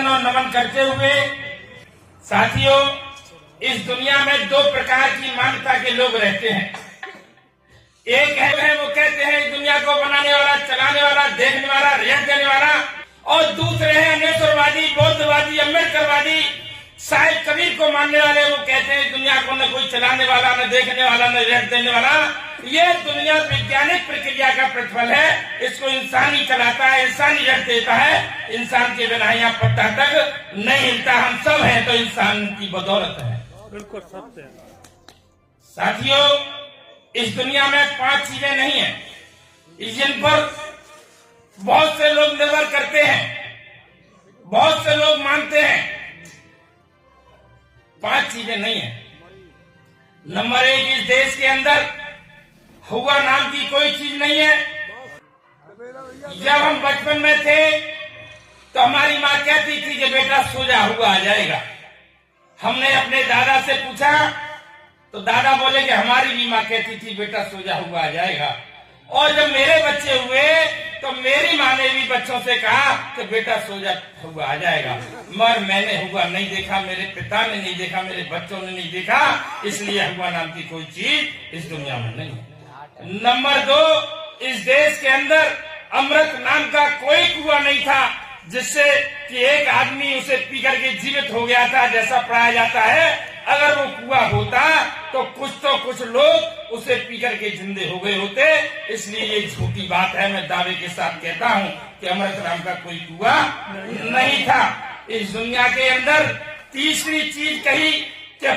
वंदन और नमन करते हुए साथियों, इस दुनिया में दो प्रकार की मान्यता के लोग रहते हैं। एक है वो कहते हैं दुनिया को बनाने वाला, चलाने वाला, देखने वाला, रिजल्ट देने वाला, और दूसरे हैं अनेश्वरवादी, बौद्धवादी, अम्बेडकरवादी, साहिब कबीर को मानने वाले। वो कहते हैं दुनिया को न कोई चलाने वाला, न देखने वाला, न रिजल्ट देने वाला। ये दुनिया वैज्ञानिक प्रक्रिया का प्रतिफल है। इसको इंसान ही चलाता है, इंसान ही रिजल्ट देता है। इंसान के बिना यहाँ पत्ता तक नहीं हिलता। हम सब हैं तो इंसान की बदौलत है। बिल्कुल सत्य है साथियों, इस दुनिया में 5 चीजें नहीं है जिन पर बहुत से लोग निर्भर करते हैं, बहुत से लोग मानते हैं। 5 चीजें नहीं है। नंबर 1, इस देश के अंदर हुआ नाम की कोई चीज नहीं है। जब हम बचपन में थे तो हमारी माँ कहती थी कि बेटा सो जा, हुआ आ जाएगा। हमने अपने दादा से पूछा तो दादा बोले कि हमारी भी माँ कहती थी बेटा सो जा, हुआ आ जाएगा। और जब मेरे बच्चे हुए तो मेरी माँ ने भी बच्चों से कहा कि बेटा सो जा, हुआ आ जाएगा। मगर मैंने हुआ नहीं देखा, मेरे पिता ने नहीं देखा, मेरे बच्चों ने नहीं देखा, इसलिए हुआ नाम की कोई चीज इस दुनिया में नहीं है। नंबर 2, इस देश के अंदर अमृत नाम का कोई कुआं नहीं था जिससे कि एक आदमी उसे पी करके जीवित हो गया था, जैसा पढ़ाया जाता है। अगर वो कुआं होता तो कुछ लोग उसे पी करके जिंदे हो गए होते। इसलिए ये झूठी बात है। मैं दावे के साथ कहता हूँ कि अमृत नाम का कोई कुआं नहीं था। इस दुनिया के अंदर तीसरी चीज कही कि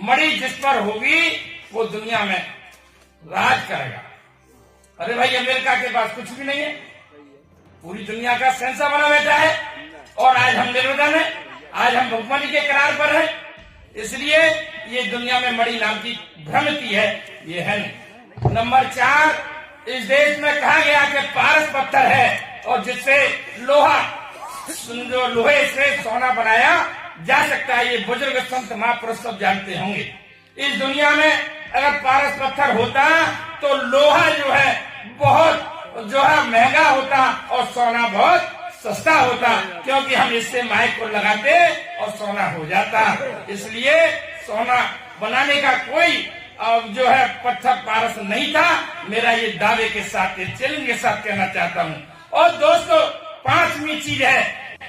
मणि जिस पर होगी वो दुनिया में राज करेगा। अरे भाई, अमेरिका के पास कुछ भी नहीं है, पूरी दुनिया का सेंसर बना बैठा है, और आज हम निर्वधन है, आज हम भुखमरी के करार पर है। इसलिए ये दुनिया में मणि नाम की भ्रमिति है, ये है नहीं। नंबर 4, इस देश में कहा गया कि पारस पत्थर है और जिससे लोहे से सोना बनाया जा सकता है। ये बुजुर्ग संत महापुरुष सब जानते होंगे। इस दुनिया में अगर पारस पत्थर होता तो लोहा जो है बहुत महंगा होता और सोना बहुत सस्ता होता, क्योंकि हम इससे माइक को लगाते और सोना हो जाता। इसलिए सोना बनाने का कोई पत्थर पारस नहीं था। मेरा ये दावे के साथ, चैलेंज के साथ कहना चाहता हूँ। और दोस्तों, 5वीं चीज है,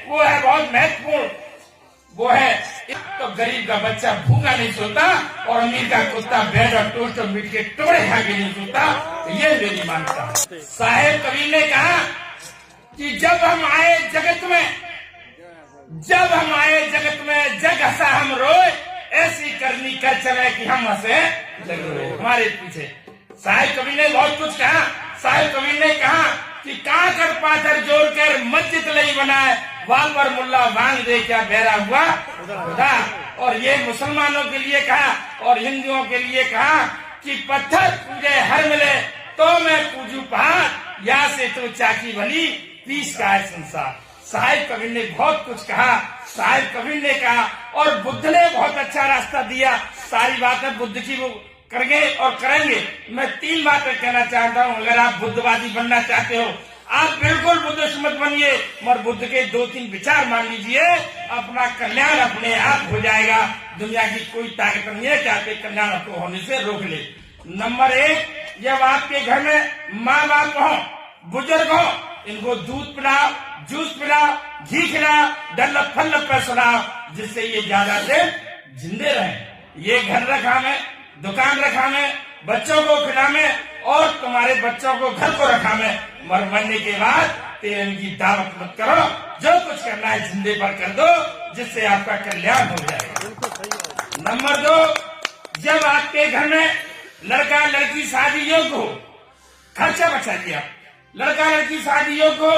वो है बहुत महत्वपूर्ण। वो है तो गरीब का बच्चा भूखा नहीं सोता और अमीर का कुत्ता ब्रेड और टोस्ट और मीट के टुकड़े खा के नहीं सोता। तो ये मेरी मान्यता है। साहेब कबीर ने कहा कि जब हम आए जगत में जग हंसा हम रोए, ऐसी करनी कर चले कि हम हंसे जग रोए। हमारे पीछे साहेब कबीर ने बहुत कुछ कहा। साहेब कबीर ने कहा कि काकर पाथर जोड़ कर मस्जिद लई बनाए, वाल पर मुल्ला बांध दे क्या बहरा हुआ खुदा। और ये मुसलमानों के लिए कहा और हिंदुओं के लिए कहा कि पत्थर पूजे हर मिले तो मैं पूजू पहाड़, यहाँ से तो चाकी बनी पीस का है संसार। साहिब कबीर ने बहुत कुछ कहा। साहिब कबीर ने कहा और बुद्ध ने बहुत अच्छा रास्ता दिया। सारी बातें बुद्ध की वो करेंगे और करेंगे। मैं 3 बातें कहना चाहता हूँ। अगर आप बुद्धवादी बनना चाहते हो, आप बिल्कुल बुद्धिस्ट मत बनिए, मगर बुद्ध के 2-3 विचार मान लीजिए, अपना कल्याण अपने आप हो जाएगा। दुनिया की कोई ताकत नहीं है कि आपके कल्याण को होने से रोक ले। नंबर 1, जब आपके घर में माँ बाप हो, बुजुर्ग हो, इनको दूध पिलाओ, जूस पिलाओ, घी खिलाओ, डल्लप फल्लप पर सुनाओ, जिससे ये ज्यादा देर जिंदे रहें। ये घर रखा में, दुकान रखा में, बच्चों को खिला में और तुम्हारे बच्चों को घर को रखा में। मरने के बाद तेल की दावत मत करो। जो कुछ करना है जिंदे पर कर दो, जिससे आपका कल्याण हो जाएगा। नंबर 2, जब आपके घर में लड़का लड़की शादी योग्य हो, खर्चा बचाइए आप। लड़का लड़की शादी योग्य हो,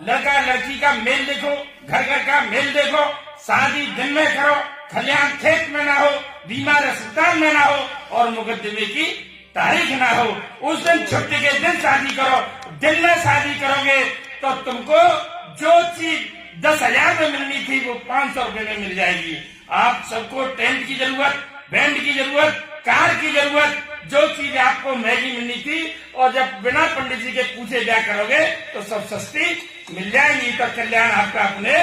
लड़का लड़की का मेल देखो, घर का मेल देखो, शादी दिन में करो, कल्याण खेत में ना हो, बीमार अस्पताल में ना हो और मुकदमे की तारीख ना हो। उस दिन छुट्टी के दिन शादी करो। दिन में शादी करोगे तो तुमको जो चीज 10,000 में मिलनी थी वो 500 रुपए में मिल जाएगी। आप सबको टेंट की जरूरत, बैंड की जरूरत, कार की जरूरत जो चीज आपको महंगी मिलनी थी, और जब बिना पंडित जी के पूछे ब्याह करोगे तो सब सस्ती मिल जाएंगी, तो कल्याण आपका अपने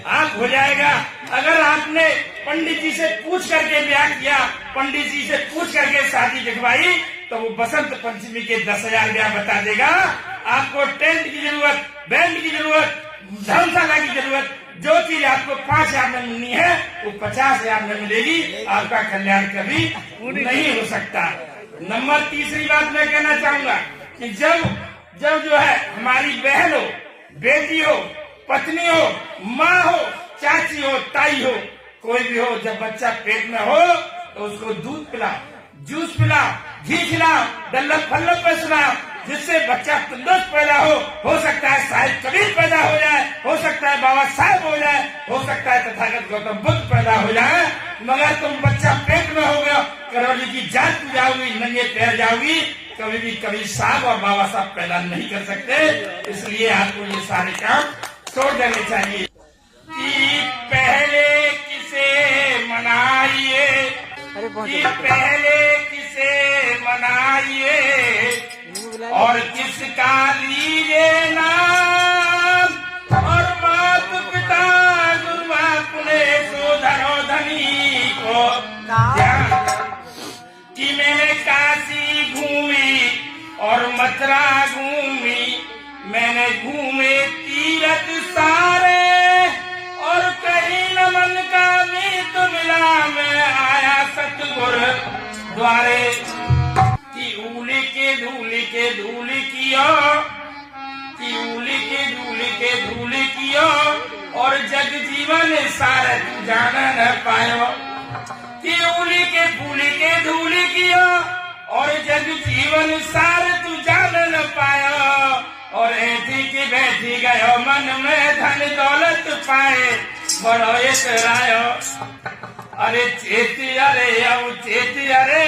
आप हो जाएगा। अगर आपने पंडित जी से पूछ करके ब्याह किया, पंडित जी से पूछ करके शादी दिखवाई, तो वो बसंत पंचमी के 10,000 ब्याह बता देगा। आपको टेंट की जरूरत, बैंड की जरूरत, धर्मशाला की जरूरत, जो चीज आपको 5,000 में मिलनी है वो 50,000 में मिलेगी। आपका कल्याण कभी नहीं हो सकता। नंबर तीसरी बात मैं कहना चाहूंगा कि जब जो है हमारी बहन हो, बेटी हो, पत्नी हो, माँ हो, चाची हो, ताई हो, कोई भी हो, जब बच्चा पेट में हो तो उसको दूध पिलाओ, जूस पिलाओ, घी खिलाओ, डल्लक फल्लक पे सुनाओ, जिससे बच्चा तंदुरुस्त पैदा हो सकता है साहिब कबीर पैदा हो जाए, हो सकता है बाबा साहब हो जाए, हो सकता है तथागत गौतम बुद्ध पैदा हो जाए, मगर तुम बच्चा पेट में हो गया, करौली की जात में जाओगी, नंगे पैर जाओगी, कभी भी कबीर साहब और बाबा साहब पैदा नहीं कर सकते। इसलिए आपको ये सारे काम छोड़ देने चाहिए। कि पहले किसे मनाइए, कि पहले किसे मनाइए, और किसका लीजिए नाम, और मात पिता गुरु अपने सोधरो धनी को ध्यान। कि मैंने काशी घूमी और मथुरा घूमी, मैंने घूमे तीरथ सारे, और कहीं न मन का मीत मिला, मैं आया सतगुर द्वारे। कि ऊली के धूली के धूली कियो, कि ऊली के धूली के धूली कियो, और जग जीवन सार तू जान न पायो। कि ऊली के फूली के धूली कियो, और जग जीवन सार तू जान न पायो। और ऐठी की बैठी गयो, मन में धन दौलत पाए, बड़ो इतरायो। अरे चेती अरे अब चेती अरे,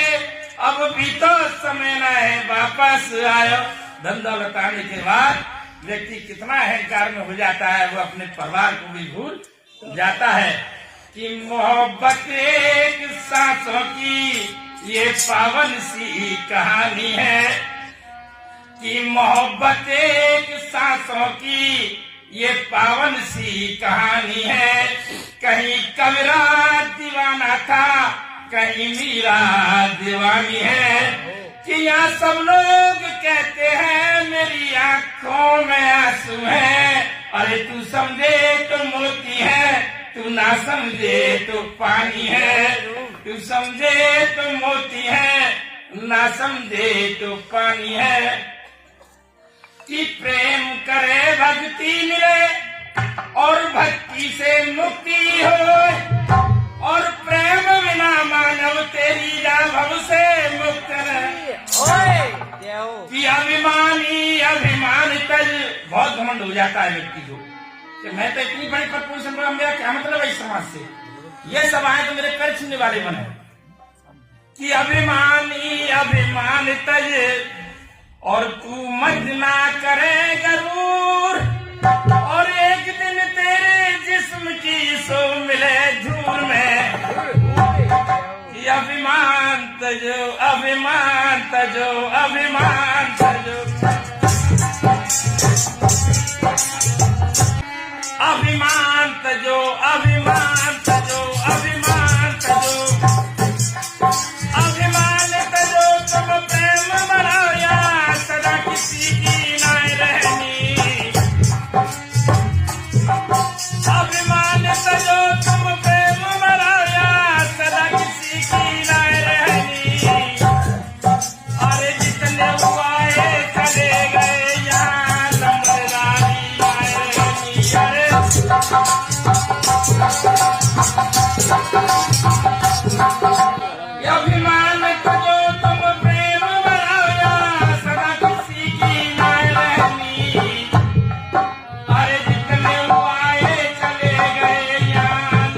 अब भी तो समय न है वापस आयो। धन दौलत आने के बाद व्यक्ति कितना अहंकार में हो जाता है, वो अपने परिवार को भी भूल जाता है। कि मोहब्बत एक सांसों की ये पावन सी कहानी है, कि मोहब्बत एक सांसों की ये पावन सी कहानी है। कहीं कबीरा दीवाना था, कहीं मीरा दीवानी है। कि यहाँ सब लोग कहते हैं मेरी आंखों में आंसू है, अरे तू समझे तो मोती है, तू ना समझे तो पानी है। तू समझे तो मोती है, ना समझे तो पानी है। कि प्रेम करे भक्ति मिले, और भक्ति से मुक्ति हो, और प्रेम बिना मानव तेरी भव से मुक्त रहे। कि अभिमानी अभिमान तज, बहुत घमंड हो जाता है व्यक्ति को कि मैं तो इतनी बड़ी पद पोजीशन पर, मेरा क्या मतलब है इस समाज से, ये सब आए तो मेरे पैर छूने वाले बने। कि अभिमानी अभिमान तज, और तू मत ना करे गरूर, और एक दिन तेरे जिस्म की सो मिले धूल में। कि अभिमान तजो अभिमान तजो अभिमान तजो, अभिमान तजो अभिमान तजो अभिमान तजो, अभिमान तजो तुम प्रेम बढ़ाया, सदा किसी की ना रहनी। अभिमान तजो तुम प्रेम बढ़ाया, सदा किसी की ना रहनी। अरे जितने हुआए चले गए, यहाँ नंबरदारी आए रहनी। अरे अभिमान तजो तुम प्रेम बढ़ाया, सदा किसी की ना रहनी। अरे जितने हुआए चले गए, यहाँ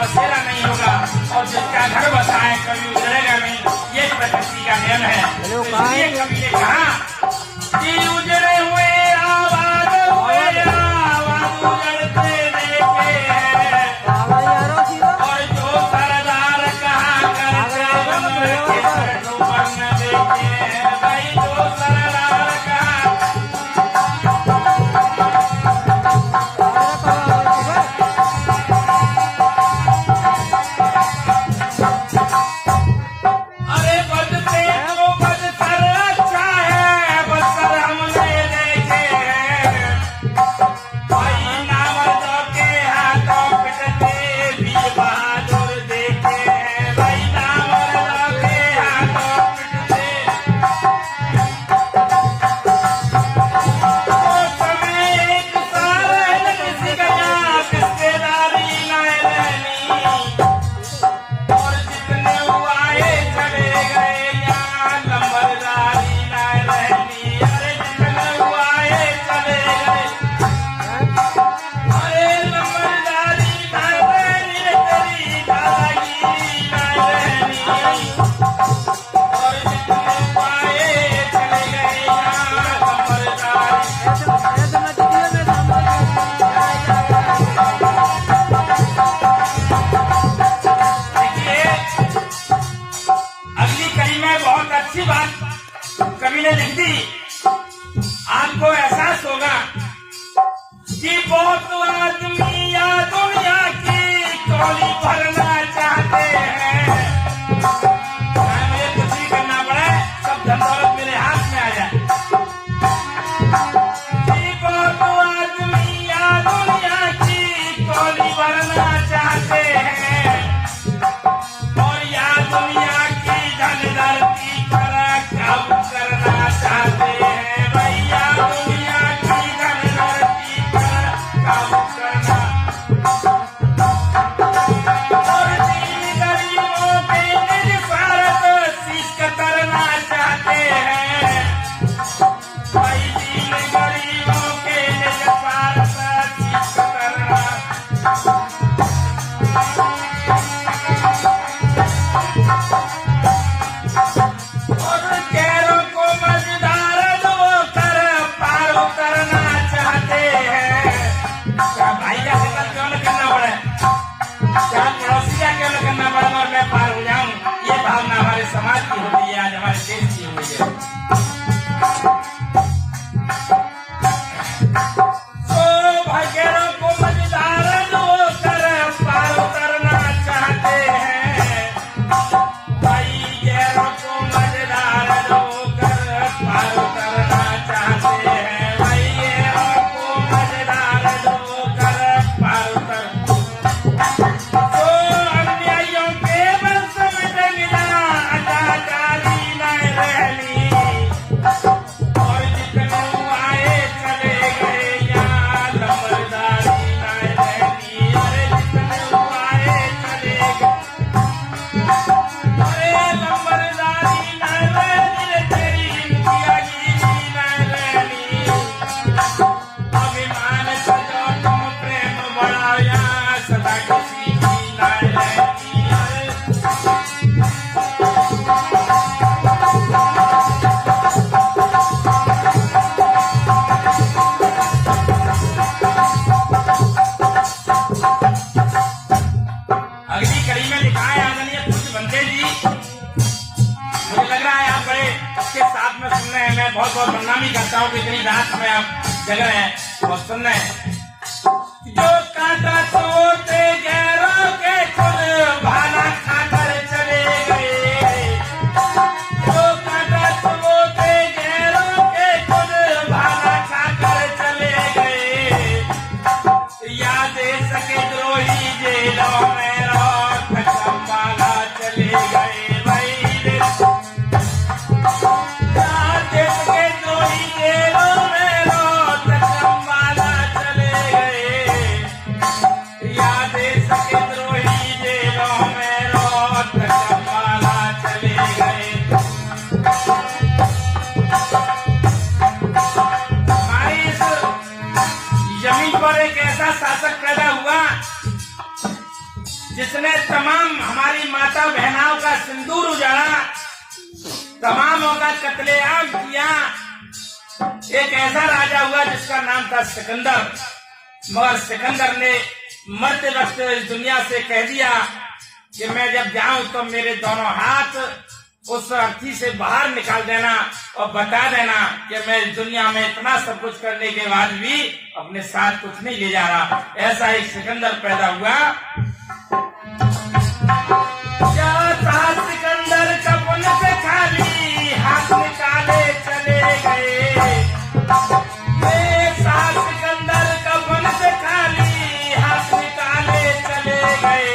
बसेरा नहीं होगा और जिसका घर बसा है कभी उजड़ेगा नहीं। ये प्रकृति का नियम है। इसलिए कवि ने कहा कि उजड़े हुए आबाद हुए आबाद उजड़ते देखे हैं और जो सरदार कहा करते के डूबन न देखे हैं। भाई जो सरदार कहा कवि ने लिख दी। आपको एहसास होगा कि बहुत आदमी या दुनिया की कौली भरना चाहते हैं। मुझे कुछ भी करना पड़े, सब धन दौलत मेरे हाथ में आ जाए। कि बहुत आदमी या दुनिया की कौली भरना चाहते हैं और या दुनिया की धन धरती पर काबू करना चाहते हैं। भैया दुनिया की धन धरती पर काबू करना और दीन गरीबों के निज स्वार्थ शीश कतरना चाहते हैं। भाई दीन गरीबों के निज स्वार्थ शीश कतरना और गैरों को मजेदार दो कर पार उतरना चाहते हैं। क्या भाई का शिकल क्यों न करना पड़े, क्या पड़ोसी का क्यों न करना पड़े और मैं पार हो जाऊं। ये भावना हमारे समाज की होती है, आज हमारे देश की हुई है। तो भाई गैरों को मजेदार दो कर पार उतरना चाहते हैं। भाई गैरों को मजेदार दो कर पार उतरना चाहते हैं। भाई गैरों को मजेदार दो कर पार उतर तो अन्यायियों के वंश में डंगना अजादारी न रहनी और जितने आए चले गए यहाँ लंबरदारी न रहनी। अरे जितने आए चले गए अरे लंबरदारी न रहनी तेरी मुखियागिरी न रहनी। अभिमान सजो तुम प्रेम बढ़ाया सदा किसी की न रहनी। अरे अगली कड़ी में लिखा है आदरणीय पूज्य बंदे जी। मुझे लग रहा है आप बड़े सबके साथ में सुन रहे हैं। मैं बहुत बहुत बदनामी करता हूँ कि इतनी रात में आप जगह है और सुन रहे हैं। जो कांटा तोड़ते गैरों के खुद भाला खाकर चले गए। जो कांटा तोड़ते गैरों के खुद भाला खाकर चले गए। या देश के द्रोही जेलों में रोक संभाला चले गए। भाई या देश के द्रोही जेलों में रोक संभाला चले जिसने तमाम हमारी माता बहनाओं का सिंदूर उजाड़ा, तमामों का कत्लेआम किया। एक ऐसा राजा हुआ जिसका नाम था सिकंदर, मगर सिकंदर ने मरते वक्त इस दुनिया से कह दिया कि मैं जब जाऊं तो मेरे दोनों हाथ उस अर्थी से बाहर निकाल देना और बता देना कि मैं इस दुनिया में इतना सब कुछ करने के बाद भी अपने साथ कुछ नहीं ले जा रहा। ऐसा एक सिकंदर पैदा हुआ। सिकंदर कपन से खाली हाथ निकाले चले गए, सिकंदर कपन से खाली हाथ निकाले चले गए,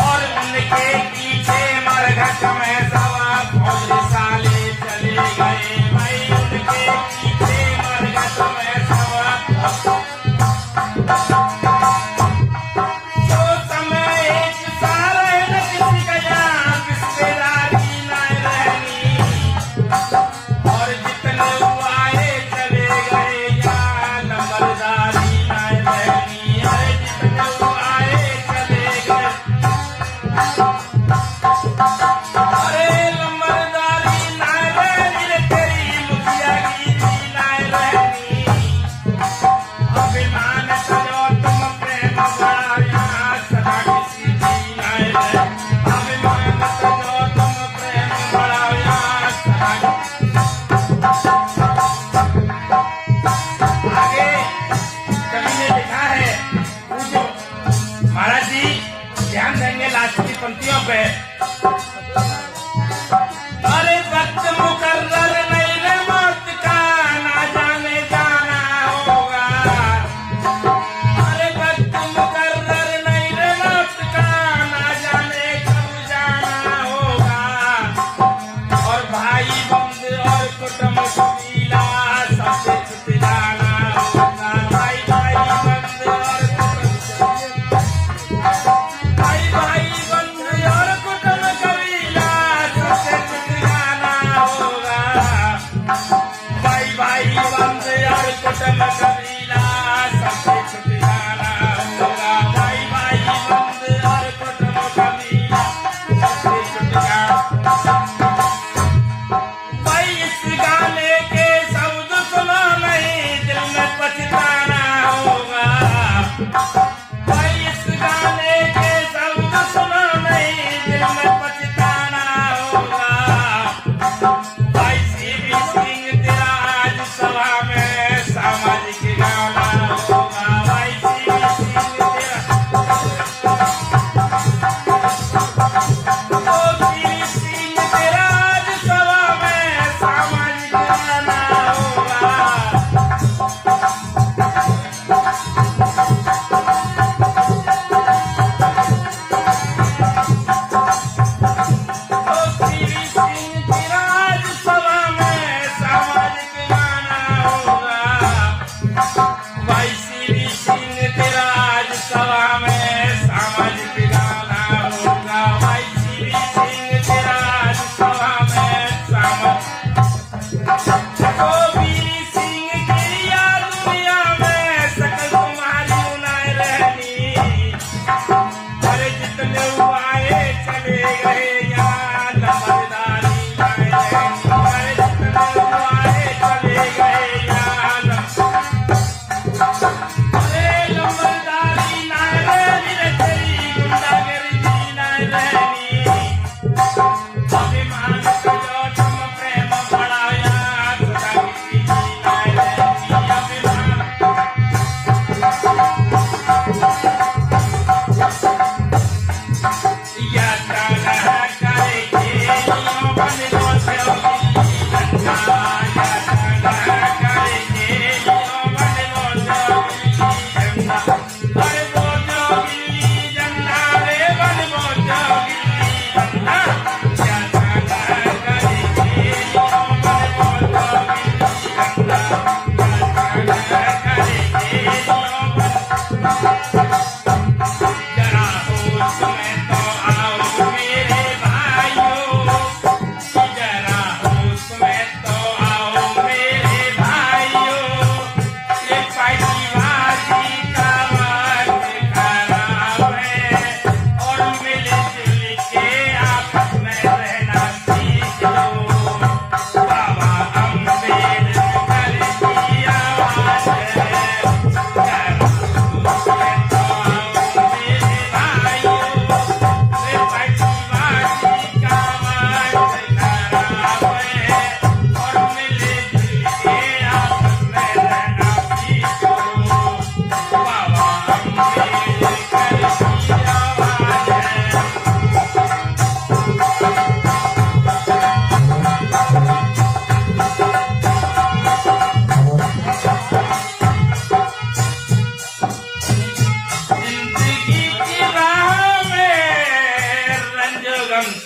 और उनके पीछे मरघट में सवा फौज साले चले गए। भाई उनके पीछे मरघट में सवा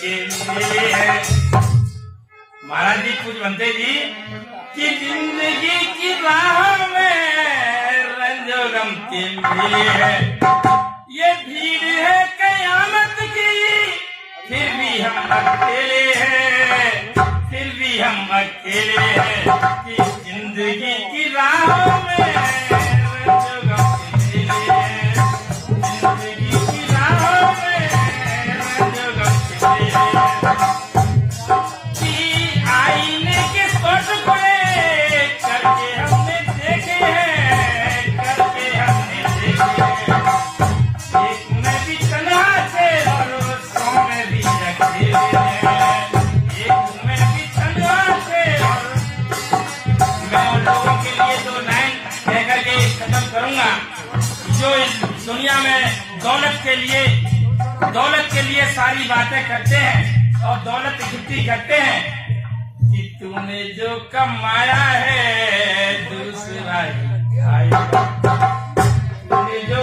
के लिए। महाराज जी कुछ बनते जी कि जिंदगी की राह में रंजो गम के लिए ये भीड़ है कयामत की, फिर भी हम अकेले हैं, फिर भी हम अकेले हैं कि जिंदगी की राह में रंजो गम के लिए, जिंदगी की राह में रंजो गम के लिए। आईने के टुकड़े करके हमने देखे हैं, करके हमने देखे हैं। एक में भी तन्हा थे और 100 में भी अकेले हैं, एक में भी तन्हा थे और मैं उन लोगों के लिए 2 लाइन कह करके खत्म करूंगा जो इस दुनिया में दौलत के लिए सारी बातें करते हैं और दौलत इकट्ठी करते हैं कि तूने जो कमाया है दूसरा ही खाएगा, तूने जो